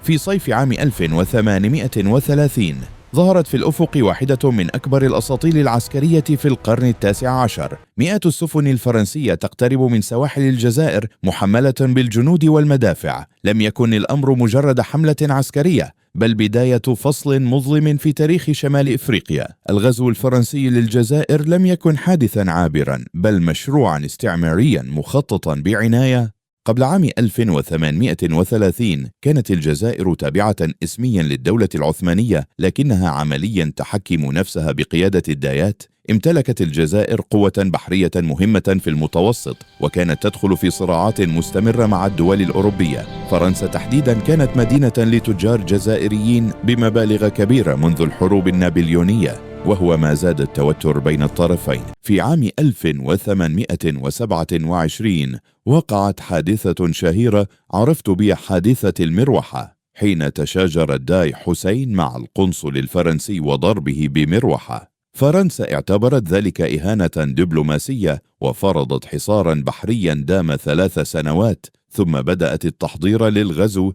في صيف عام 1830 ظهرت في الأفق واحدة من أكبر الأساطيل العسكرية في القرن ال19. مئات السفن الفرنسية تقترب من سواحل الجزائر محملة بالجنود والمدافع. لم يكن الأمر مجرد حملة عسكرية، بل بداية فصل مظلم في تاريخ شمال إفريقيا. الغزو الفرنسي للجزائر لم يكن حادثا عابرا، بل مشروعا استعماريا مخططا بعناية. قبل عام 1830 كانت الجزائر تابعة اسميا للدولة العثمانية، لكنها عمليا تحكم نفسها بقيادة الدايات. امتلكت الجزائر قوة بحرية مهمة في المتوسط، وكانت تدخل في صراعات مستمرة مع الدول الأوروبية. فرنسا تحديدا كانت مدينة لتجار جزائريين بمبالغ كبيرة منذ الحروب النابليونية، وهو ما زاد التوتر بين الطرفين. في عام 1827 وقعت حادثة شهيرة عرفت بها حادثة المروحة، حين تشاجر الداي حسين مع القنصل الفرنسي وضربه بمروحة. فرنسا اعتبرت ذلك إهانة دبلوماسية، وفرضت حصارا بحريا دام 3 سنوات، ثم بدأت التحضير للغزو.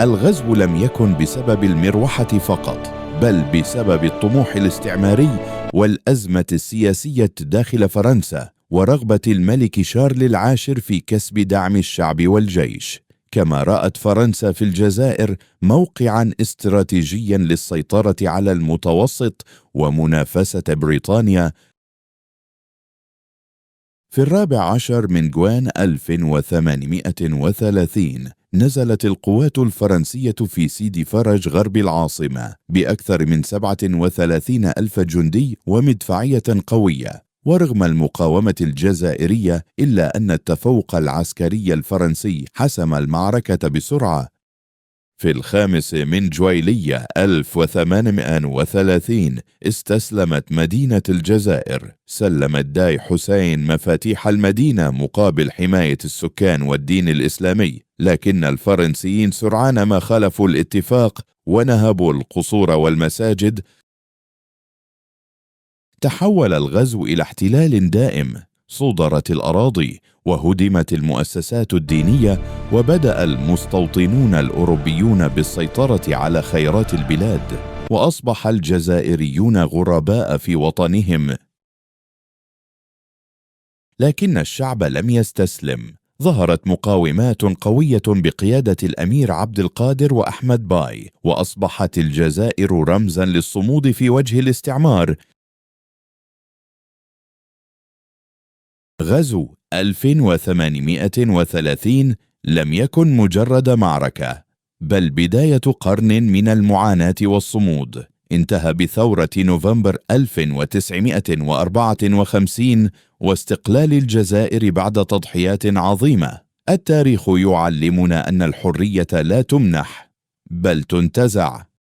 الغزو لم يكن بسبب المروحة فقط، بل بسبب الطموح الاستعماري والأزمة السياسية داخل فرنسا، ورغبة الملك شارل العاشر في كسب دعم الشعب والجيش. كما رأت فرنسا في الجزائر موقعا استراتيجيا للسيطرة على المتوسط ومنافسة بريطانيا. في 14 من جوان 1830 نزلت القوات الفرنسية في سيدي فرج غرب العاصمة بأكثر من 37 ألف جندي ومدفعية قوية. ورغم المقاومة الجزائرية، إلا أن التفوق العسكري الفرنسي حسم المعركة بسرعة. في 5 من جويلية 1830 استسلمت مدينة الجزائر. سلم الداي حسين مفاتيح المدينة مقابل حماية السكان والدين الإسلامي، لكن الفرنسيين سرعان ما خالفوا الاتفاق ونهبوا القصور والمساجد. تحول الغزو إلى احتلال دائم. صودرت الأراضي وهدمت المؤسسات الدينية، وبدأ المستوطنون الأوروبيون بالسيطرة على خيرات البلاد، وأصبح الجزائريون غرباء في وطنهم. لكن الشعب لم يستسلم. ظهرت مقاومات قوية بقيادة الأمير عبد القادر وأحمد باي، وأصبحت الجزائر رمزا للصمود في وجه الاستعمار. غزو 1830 لم يكن مجرد معركة، بل بداية قرن من المعاناة والصمود. انتهى بثورة نوفمبر 1954 واستقلال الجزائر بعد تضحيات عظيمة. التاريخ يعلمنا أن الحرية لا تمنح، بل تنتزع.